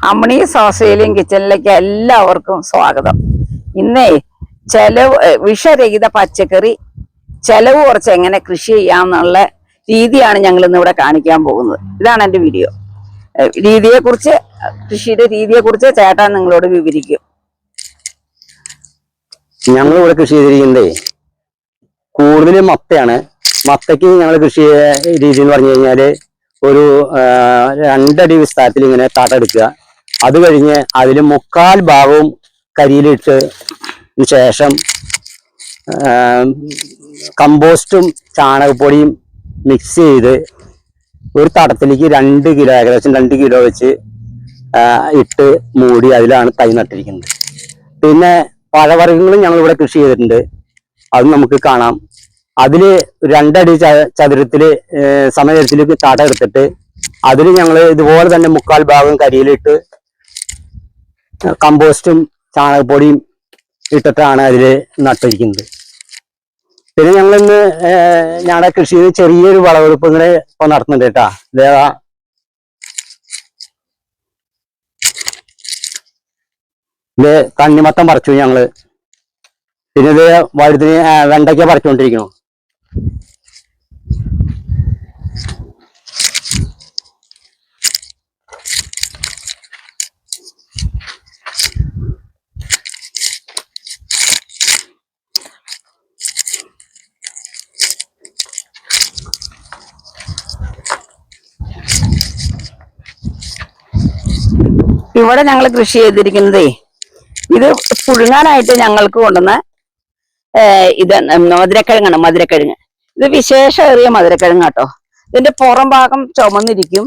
അമ്മണീസ് Australian കിച്ചണിലേക്ക് എല്ലാവർക്കും സ്വാഗതം. ഇന്നേ വിഷരഹിത പച്ചക്കറി ചെലവ് കുറച്ച് എങ്ങനെ കൃഷി ചെയ്യാമെന്നുള്ള രീതിയാണ് ഞങ്ങൾ ഇന്നിവിടെ കാണിക്കാൻ പോകുന്നത്. ഇതാണ് എൻ്റെ വീഡിയോ. കൃഷിയുടെ രീതിയെ കുറിച്ച് ചേട്ടൻ നിങ്ങളോട് വിവരിക്കും. ഞങ്ങളിവിടെ കൃഷി ചെയ്തിരിക്കുന്നതേ കൂടുതലും മത്തയാണ്. മത്തയ്ക്ക് ഞങ്ങൾ കൃഷി രീതി എന്ന് പറഞ്ഞു കഴിഞ്ഞാല് ഒരു 2 അടി വിസ്താരത്തിൽ ഇങ്ങനെ തടമെടുക്കുക. അത് കഴിഞ്ഞ് അതിൽ 3/4 ഭാഗവും കരിയിലിട്ട് ശേഷം കമ്പോസ്റ്റും ചാണകപ്പൊടിയും മിക്സ് ചെയ്ത് ഒരു തടത്തിലേക്ക് 2 കിലോ ഏകദേശം 2 കിലോ വെച്ച് ഇട്ട് മൂടി അതിലാണ് തൈ നട്ടിരിക്കുന്നത്. പിന്നെ പഴവർഗ്ഗങ്ങളും ഞങ്ങളിവിടെ കൃഷി ചെയ്തിട്ടുണ്ട്. അത് നമുക്ക് കാണാം. അതില് 2 അടി ചതുരത്തില് സമചതുരത്തിലേക്ക് തട എടുത്തിട്ട് അതിൽ ഞങ്ങൾ ഇതുപോലെ തന്നെ 3/4 ഭാഗം കരിയിലിട്ട് കമ്പോസ്റ്റും ചാണകപ്പൊടിയും ഇട്ടിട്ടാണ് അതില് നട്ടിരിക്കുന്നത്. പിന്നെ ഞങ്ങളിന്ന് ഞങ്ങളുടെ കൃഷിയിൽ ചെറിയൊരു വിളവെടുപ്പ് ഇങ്ങനെ ഇപ്പൊ നടത്തുന്നുണ്ട് കേട്ടാ. ഇത് തണ്ണിമത്തം പറിച്ചു ഞങ്ങള്. പിന്നെ ഇത് വഴുതിന് വെണ്ടയ്ക്ക പറിച്ചുകൊണ്ടിരിക്കണു. ഇവിടെ ഞങ്ങൾ കൃഷി ചെയ്തിരിക്കുന്നതേ ഇത് പുഴുങ്ങാനായിട്ട് ഞങ്ങൾക്ക് കൊണ്ടുവന്ന ഇത് മധുരക്കിഴങ്ങാണ്. മധുരക്കിഴങ്ങ് ഇത് വിശേഷമേറിയ മധുരക്കിഴങ്ങ് കേട്ടോ. ഇതിന്റെ പുറം ഭാഗം ചുമന്നിരിക്കും,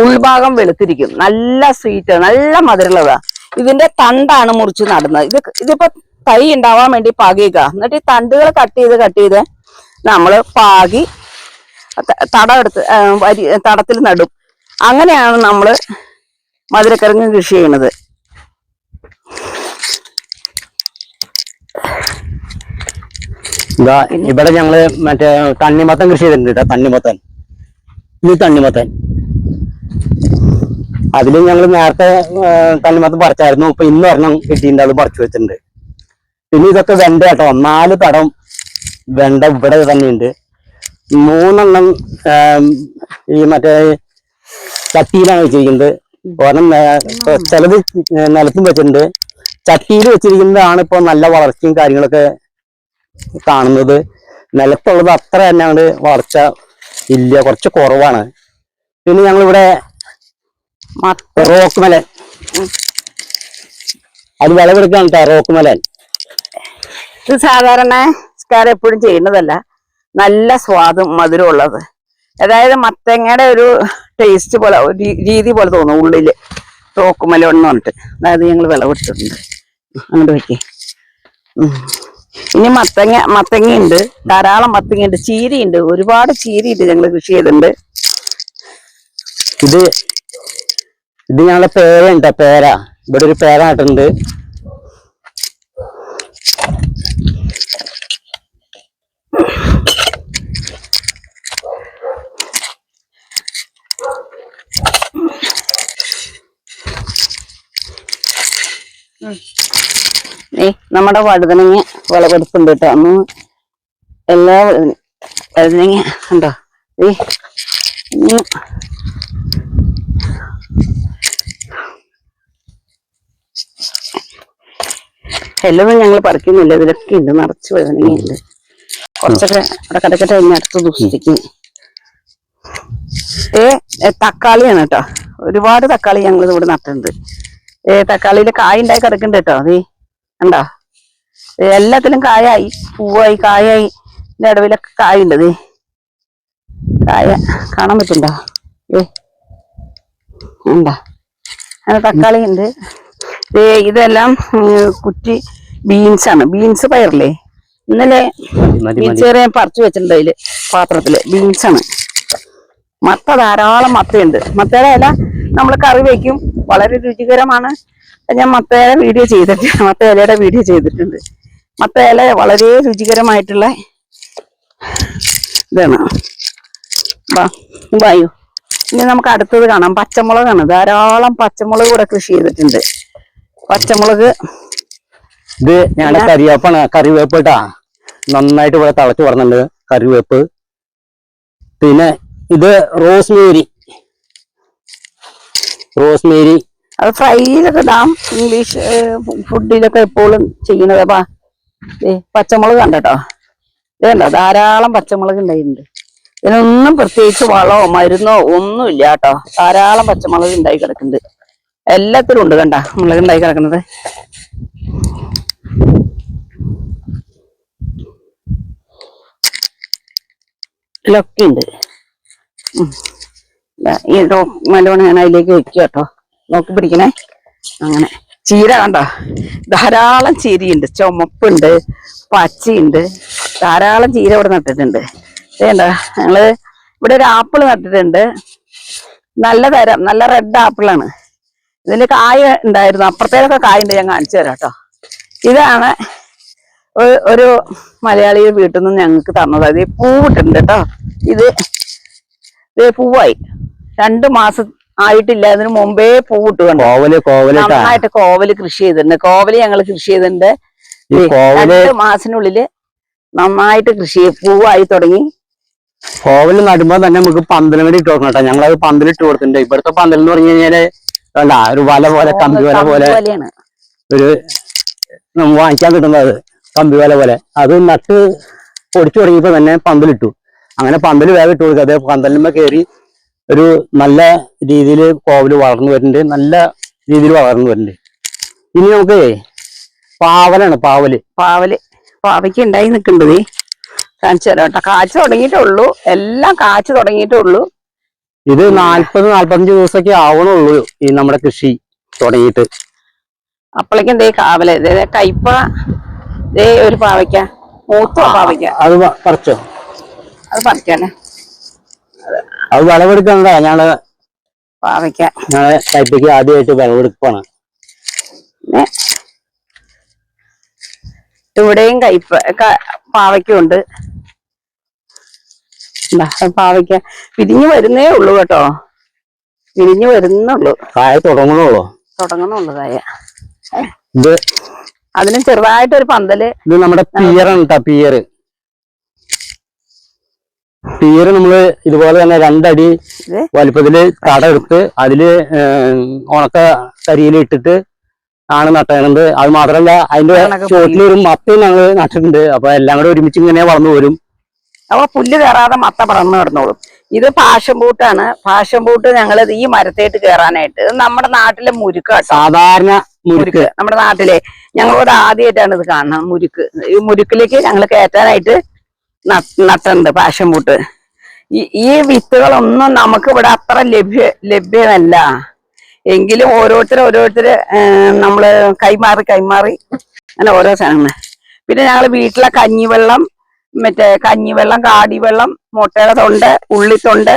ഉൾഭാഗം വെളുത്തിരിക്കും. നല്ല സ്വീറ്റ്, നല്ല മധുരമുള്ളതാ. ഇതിന്റെ തണ്ടാണ് മുറിച്ച് നടുന്നത്. ഇതിപ്പോ തൈ ഉണ്ടാവാൻ വേണ്ടി പാകിക്കുക. എന്നിട്ട് ഈ തണ്ടുകൾ കട്ട് ചെയ്ത് നമ്മള് പാകി തടത്തിൽ നടും. അങ്ങനെയാണ് നമ്മള് മധുരക്കിഴങ്ങ് കൃഷി ചെയ്യണത്. ഇവിടെ ഞങ്ങള് മറ്റേ തണ്ണിമത്തൻ കൃഷി ചെയ്തിട്ടുണ്ട് കേട്ടോ. തണ്ണിമത്തൻ അതില് ഞങ്ങൾ നേരത്തെ തണ്ണിമത്തൻ പറിച്ചായിരുന്നു. ഇപ്പൊ ഇന്ന് ഒരെണ്ണം കിട്ടിയിട്ടുണ്ട്, അത് പറിച്ചു വെച്ചിട്ടുണ്ട്. പിന്നെ ഇതൊക്കെ വെണ്ട കേട്ടോ. 4 തടം വെണ്ട ഇവിടെ തന്നെയുണ്ട്. 3 എണ്ണം ഈ മറ്റേ ചട്ടിയിലാണ് വെച്ചിരിക്കുന്നത്. ഒരെണ്ണം ചിലത് നിലത്തും വെച്ചിട്ടുണ്ട്. ചട്ടിയിൽ വെച്ചിരിക്കുന്നതാണ് ഇപ്പൊ നല്ല വളർച്ചയും കാര്യങ്ങളൊക്കെ കാണുന്നത്. നിലത്തുള്ളത് അത്ര തന്നെ അങ്ങോട്ട് വളർച്ച ഇല്ല, കുറച്ച് കുറവാണ്. പിന്നെ ഞങ്ങളിവിടെ റോക്കുമലൻ, അത് വിളവെടുക്കാൻ റോക്കുമലൻ. ഇത് സാധാരണ എപ്പോഴും ചെയ്യുന്നതല്ല, നല്ല സ്വാദും മധുരം ഉള്ളത്. അതായത് മത്തങ്ങയുടെ ഒരു ടേസ്റ്റ് പോലെ, ഒരു രീതി പോലെ തോന്നും ഉള്ളില്. റോക്കുമല എന്ന് പറഞ്ഞിട്ട് അതായത് ഞങ്ങൾ വിളവെടുത്തിട്ടുണ്ട്. അങ്ങോട്ട് വെക്കേ. ഇനി മത്തങ്ങയുണ്ട്, ധാരാളം മത്തങ്ങയുണ്ട്. ചീരയുണ്ട്, ഒരുപാട് ചീരയുണ്ട്. ഞങ്ങൾ കൃഷി ചെയ്തിട്ടുണ്ട്. ഇത് ഞങ്ങളെ പേരുണ്ട്. ഇവിടെ ഒരു പേര നട്ടിട്ടുണ്ട്. നമ്മുടെ വഴുതനങ്ങ വിളവെടുപ്പുണ്ട് കേട്ടോ. അന്ന് എല്ലാ വഴുതനങ്ങ ഉണ്ടോ? എല്ലതും ഞങ്ങൾ പറിക്കുന്നില്ല. ഇതിലൊക്കെ ഉണ്ട്, നിറച്ച് വഴുതനങ്ങയുണ്ട്. കുറച്ചൊക്കെ അവിടെ കിടക്കട്ടെ, കഴിഞ്ഞ അടുത്ത് ദൂഷിക്കും. തക്കാളിയാണ് കേട്ടോ. ഒരുപാട് തക്കാളി ഞങ്ങൾ ഇവിടെ നട്ടിട്ടുണ്ട്. തക്കാളിയില് കായ ഉണ്ടായി കിടക്കുന്നുണ്ട് കേട്ടോ. അതേ കണ്ടോ, എല്ലാത്തിലും കായായി, പൂവായി, കായായി. ഇതിന്റെ ഇടവിലൊക്കെ കായുണ്ട്. കായ കാണാൻ പറ്റുണ്ടോ? ഉണ്ടാ അങ്ങനെ തക്കാളി ഉണ്ട്. ഇതെല്ലാം കുറ്റി ബീൻസാണ്. ബീൻസ് പയറില്ലേ, ഇന്നലെ ബീൻസ് കയറി പറിച്ചു വെച്ചിട്ടുണ്ട്. അതില് പാത്രത്തില് ബീൻസാണ്. മത്ത ധാരാളം മത്തയുണ്ട്. മത്തയുടെ ഇല നമ്മൾ കറി വയ്ക്കും, വളരെ രുചികരമാണ്. ഞാൻ മത്ത ഇലയുടെ വീഡിയോ ചെയ്തിട്ടുണ്ട്. മത്ത ഇല വളരെ രുചികരമായിട്ടുള്ള ഇതാണ്. വായു ഇനി നമുക്ക് അടുത്തത് കാണാം. പച്ചമുളകാണ്. ധാരാളം പച്ചമുളക് ഇവിടെ കൃഷി ചെയ്തിട്ടുണ്ട്. പച്ചമുളക് ഇത് ഞങ്ങളുടെ കരിവേപ്പാണ്. കറിവേപ്പ് കേട്ടാ നന്നായിട്ട് ഇവിടെ തിളച്ച് പറഞ്ഞിട്ടുണ്ട്. കറിവേപ്പ്. പിന്നെ ഇത് റോസ്മേരി. അത് ഫ്രൈയിലൊക്കെ ഇടാം. ഇംഗ്ലീഷ് ഫുഡിലൊക്കെ എപ്പോഴും ചെയ്യണത്. പച്ചമുളക് കണ്ടോ, ഇത് കണ്ടോ, ധാരാളം പച്ചമുളക് ഉണ്ടായിട്ടുണ്ട്. ഇതിനൊന്നും പ്രത്യേകിച്ച് വളമോ മരുന്നോ ഒന്നുമില്ല കേട്ടോ. ധാരാളം പച്ചമുളക് ഉണ്ടായി കിടക്കുന്നുണ്ട്. എല്ലാത്തിലും ഉണ്ട് കണ്ട മുളക് ഉണ്ടായി കിടക്കുന്നത്. ഇതിലൊക്കെ ഉണ്ട്. ഈ നല്ലോണം ഞാൻ അതിലേക്ക് വെക്കുക കേട്ടോ. നോക്കി പിടിക്കണേ. അങ്ങനെ ചീര കണ്ടോ, ധാരാളം ചീരയുണ്ട്. ചുമപ്പുണ്ട്, പച്ചയുണ്ട്. ധാരാളം ചീര ഇവിടെ നട്ടിട്ടുണ്ട്. ഇതേണ്ട, ഞങ്ങള് ഇവിടെ ഒരു ആപ്പിൾ നട്ടിട്ടുണ്ട്. നല്ല തരം, നല്ല റെഡ് ആപ്പിളാണ്. ഇതിന് കായ ഉണ്ടായിരുന്നു. അപ്പുറത്തേക്കൊക്കെ കായ ഉണ്ട്. ഞാൻ കാണിച്ചു തരാം കേട്ടോ. ഇതാണ് ഒരു മലയാളി വീട്ടിൽ നിന്ന് ഞങ്ങൾക്ക് തന്നത്. ഇത് പൂവിട്ടുണ്ട് കേട്ടോ. ഇത് പൂവായി 2 മാസം ആയിട്ടില്ല. അതിന് മുമ്പേ പൂവിട്ട് കണ്ടു. നന്നായിട്ട് കോവല് കൃഷി ചെയ്തിട്ടുണ്ട്. കോവല് ഞങ്ങൾ കൃഷി ചെയ്തിട്ടുണ്ട്. 2 മാസത്തിനുള്ളില് നന്നായിട്ട് കൃഷി പൂവായി തുടങ്ങി. കോവല് നടുമ്പോ തന്നെ നമുക്ക് പന്തലും കൂടി ഇട്ട് കൊടുക്കണം കേട്ടോ. ഞങ്ങളത് പന്തലിട്ട് കൊടുത്തിട്ടുണ്ട്. ഇവിടുത്തെ പന്തൽ എന്ന് പറഞ്ഞു കഴിഞ്ഞാല് വേണ്ട ഒരു വല പോലെ, കമ്പി വല പോലെ, ഒരു വാങ്ങിക്കാൻ കിട്ടുന്നത് കമ്പി വല പോലെ. അത് നട്ട് പൊടിച്ചു തുടങ്ങിയപ്പോ തന്നെ പന്തലിട്ടു. അങ്ങനെ പന്തല് വേഗം ഇട്ട് കൊടുക്കുക. അതേ പന്തലിന്മേ കയറി ഒരു നല്ല രീതിയിൽ കോവല് വളർന്നു വരുന്നുണ്ട്. നല്ല രീതിയിൽ വളർന്നു വരുന്നുണ്ട്. ഇനി നമുക്ക് പാവലാണ്. പാവയ്ക്ക് ഉണ്ടായി നിൽക്കേണ്ടത് കാണിച്ചു തരാം കേട്ടോ. കാച്ചു തുടങ്ങിയിട്ടുള്ളൂ. എല്ലാം കാച്ചു തുടങ്ങിയിട്ടുള്ളൂ. ഇത് 40-45 ദിവസമൊക്കെ ആവണുള്ളൂ ഈ നമ്മുടെ കൃഷി തുടങ്ങിയിട്ട്. അപ്പോഴേക്കും എന്തേ കാവല് കയ്പ. ഒരു പാവയ്ക്ക, മൂത്ത പാവയ്ക്ക. അത് പറിച്ചോ? അത് പറിക്കാല്ലേ. അത് വിളവെടുക്കണ്ട. ഞങ്ങള് കയ്പയ്ക്ക് ആദ്യമായിട്ട് വിളവെടുപ്പാണ്. ഇവിടെയും പാവയ്ക്കുണ്ട്. പാവയ്ക്ക വിരിഞ്ഞു വരുന്നേ ഉള്ളൂ കേട്ടോ. വിരിഞ്ഞു വരുന്നുള്ളൂ. കായ തുടങ്ങണുള്ളൂ കായ. ഇത് അതിനും ചെറുതായിട്ടൊരു പന്തല്. ഇത് നമ്മുടെ പിയറാണ് കേട്ടോ. പിയർ നമ്മള് ഇതുപോലെ തന്നെ 2 അടി വലുപ്പത്തില് തട എടുത്ത് അതില് ഉണക്ക കരിയില ഇട്ടിട്ട് ആണ് നട്ടത്. അത് മാത്രല്ല അതിന്റെ ചോട്ടിലൊരു മത്തയും ഞങ്ങള് നട്ടിട്ടുണ്ട്. അപ്പൊ എല്ലാം കൂടെ ഒരുമിച്ച് ഇങ്ങനെ വളർന്നു വരും. അപ്പൊ പുല്ല് കയറാതെ മത്ത പടർന്നു കിടന്നോളും. ഇത് പാഷൻ ബൂട്ടാണ്. പാഷൻ ബൂട്ട് ഞങ്ങൾ ഈ മരത്തേട്ട് കയറാനായിട്ട്. ഇത് നമ്മുടെ നാട്ടിലെ മുരുക്ക്, സാധാരണ മുരുക്ക്. നമ്മുടെ നാട്ടിലെ ഞങ്ങളിവിടെ ആദ്യമായിട്ടാണ് ഇത് കാണുന്നത്. മുരുക്ക്. ഈ മുരുക്കിലേക്ക് ഞങ്ങൾ കയറ്റാനായിട്ട് നട്ടുണ്ട് പാഷൻ ബൂട്ട്. ഈ വിത്തുകളൊന്നും നമുക്ക് ഇവിടെ അത്ര ലഭ്യമല്ല. എങ്കിലും ഓരോരുത്തര് നമ്മള് കൈമാറി അങ്ങനെ ഓരോ സാധനങ്ങൾ. പിന്നെ ഞങ്ങൾ വീട്ടിലെ കഞ്ഞിവെള്ളം, കാടിവെള്ളം, മുട്ടയുടെ തൊണ്ട്, ഉള്ളിത്തൊണ്ട്,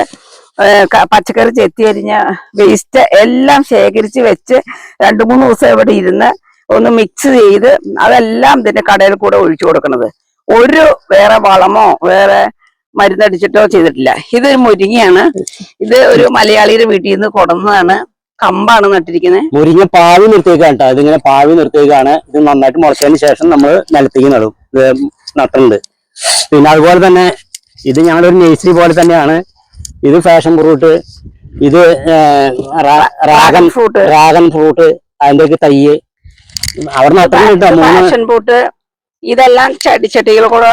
പച്ചക്കറി ചെത്തി അരിഞ്ഞ വേസ്റ്റ് എല്ലാം ശേഖരിച്ച് വെച്ച് 2-3 ദിവസം ഇവിടെ ഇരുന്ന് ഒന്ന് മിക്സ് ചെയ്ത് അതെല്ലാം ഇതിന്റെ കടയിൽ കൂടെ ഒഴിച്ചു കൊടുക്കണത്. ഒരു വേറെ വളമോ വേറെ മരുന്നടിച്ചിട്ടോ ചെയ്തിട്ടില്ല. ഇത് മുരിങ്ങയാണ്. ഇത് ഒരു മലയാളിയുടെ വീട്ടിൽ നിന്ന് കൊണ്ടുവന്നതാണ്. കമ്പാണ് നട്ടിരിക്കുന്നത്. മുരിങ്ങ പാവി നിർത്തിയേക്കാണ് കേട്ടോ. ഇതിങ്ങനെ പാവി നിർത്തിയേക്കാണ്. ഇത് നന്നായിട്ട് മുളച്ചതിന് ശേഷം നമ്മൾ നിലത്തേക്ക് നടും. ഇത് നട്ടുണ്ട്. പിന്നെ അതുപോലെ തന്നെ ഇത് ഞങ്ങളുടെ ഒരു നേഴ്സറി പോലെ തന്നെയാണ്. ഇത് ഫാഷൻ ഫ്രൂട്ട്, ഇത് ഡ്രാഗൺ ഫ്രൂട്ട്, അതിന്റെ തൈ അവിടെ നട്ടിട്ടുണ്ട്. ഫാഷൻ ഫ്രൂട്ട് ഇതെല്ലാം ചട്ടികൾ കൂടെ.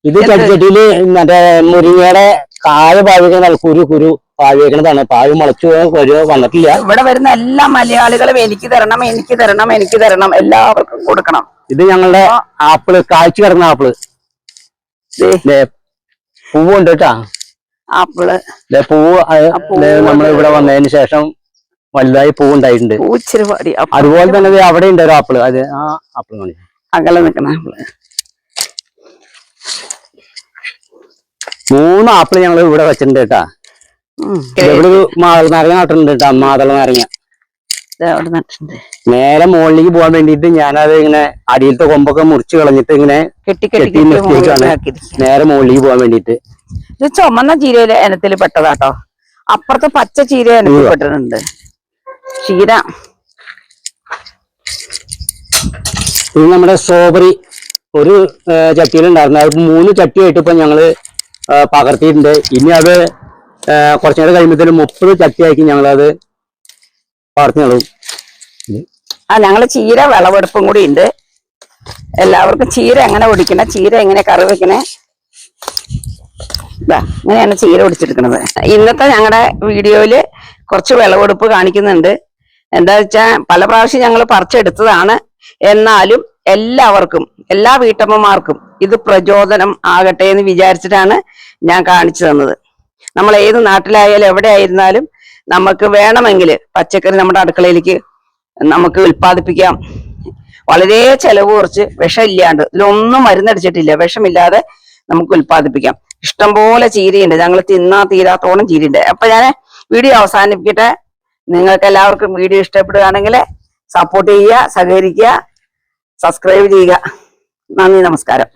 ഇത് ചട്ടിയില് മറ്റേ മുരിങ്ങയുടെ കായ പാവിക്കുന്ന കുരു പാവിയേക്കുന്നതാണ്. പാവി മുളച്ചു വന്നിട്ടില്ല. ഇവിടെ വരുന്ന എല്ലാ മലയാളികളും എനിക്ക് തരണം എല്ലാവർക്കും കൊടുക്കണം. ഇത് ഞങ്ങളുടെ ആപ്പിള്, കായ്ച്ചു കിടക്കുന്ന ആപ്പിള്. പൂവുണ്ട് കേട്ടാ. ആപ്പിള് പൂവ് നമ്മൾ ഇവിടെ വന്നതിന് ശേഷം വലുതായി പൂവുണ്ടായിട്ടുണ്ട്. അതുപോലെ തന്നെ അവിടെ ഉണ്ട് ഒരു ആപ്പിള്. അത് ആ ആപ്പിള് അകലെ നിൽക്കുന്ന ആപ്പിള്. 3 ആപ്പിള് ഞങ്ങൾ ഇവിടെ വെച്ചിട്ടുണ്ട് കേട്ടാ. ഇവിടെ ഒരു മാതള നാരങ്ങ നട്ടിട്ടുണ്ട് കേട്ടാ. മാതള നാരങ്ങ നേരെ മുകളിലേക്ക് പോകാൻ വേണ്ടിട്ട് ഞാനത് ഇങ്ങനെ അടിയിലത്തെ കൊമ്പൊക്കെ മുറിച്ച് കളഞ്ഞിട്ട് ഇങ്ങനെ കെട്ടി നിർത്തിയേക്കാണ് നേരെ മുകളിലേക്ക് പോകാൻ വേണ്ടിട്ട്. ഇത് ചുമന്ന ചീരയിലെ ഇനത്തിൽ പെട്ടതാട്ടോ. അപ്പുറത്ത് പച്ച ചീര അനുഭവപ്പെട്ടിട്ടുണ്ട്. ചീര ഇത് നമ്മുടെ സ്ട്രോബെറി ഒരു ചട്ടിയിലുണ്ടായിരുന്നു. അത് 3 ചട്ടിയായിട്ട് ഇപ്പൊ ഞങ്ങള് പകർത്തിയിട്ടുണ്ട്. ഇനി അത് കുറച്ചു നേരം കഴിയുമ്പോഴത്തേനും 30 ചട്ടിയാക്കി ഞങ്ങളത് പകർത്തി നടും. ഞങ്ങള് ചീര വിളവെടുപ്പും കൂടി ഉണ്ട്. എല്ലാവർക്കും ചീര എങ്ങനെ ഒടിക്കണേ, ചീര എങ്ങനെ കറി വെക്കണേ, ഇങ്ങനെയാണ് ചീര ഒടിച്ചെടുക്കുന്നത്. ഇന്നത്തെ ഞങ്ങളുടെ വീഡിയോയില് കുറച്ച് വിളവെടുപ്പ് കാണിക്കുന്നുണ്ട്. എന്താ വെച്ചാൽ പല പ്രാവശ്യം ഞങ്ങൾ പറിച്ചെടുത്തതാണ്. എന്നാലും എല്ലാവർക്കും, എല്ലാ വീട്ടമ്മമാർക്കും ഇത് പ്രചോദനം ആകട്ടെ എന്ന് വിചാരിച്ചിട്ടാണ് ഞാൻ കാണിച്ചു തന്നത്. നമ്മൾ ഏത് നാട്ടിലായാലും എവിടെ ആയിരുന്നാലും നമുക്ക് വേണമെങ്കിൽ പച്ചക്കറി നമ്മുടെ അടുക്കളയിലേക്ക് നമുക്ക് ഉൽപ്പാദിപ്പിക്കാം. വളരെ ചെലവ് കുറച്ച്, വിഷമില്ലാണ്ട്, ഇതിലൊന്നും മരുന്നടിച്ചിട്ടില്ല, വിഷമില്ലാതെ നമുക്ക് ഉൽപ്പാദിപ്പിക്കാം. ഇഷ്ടംപോലെ ചീരയുണ്ട്, ഞങ്ങൾ തിന്നാ തീരാത്തോളം ചീരയുണ്ട്. അപ്പൊ ഞാൻ വീഡിയോ അവസാനിപ്പിക്കട്ടെ. നിങ്ങൾക്ക് എല്ലാവർക്കും വീഡിയോ ഇഷ്ടപ്പെടുകയാണെങ്കിൽ സപ്പോർട്ട് ചെയ്യുക, സഹകരിക്കുക, സബ്സ്ക്രൈബ് ചെയ്യുക. നന്ദി, നമസ്കാരം.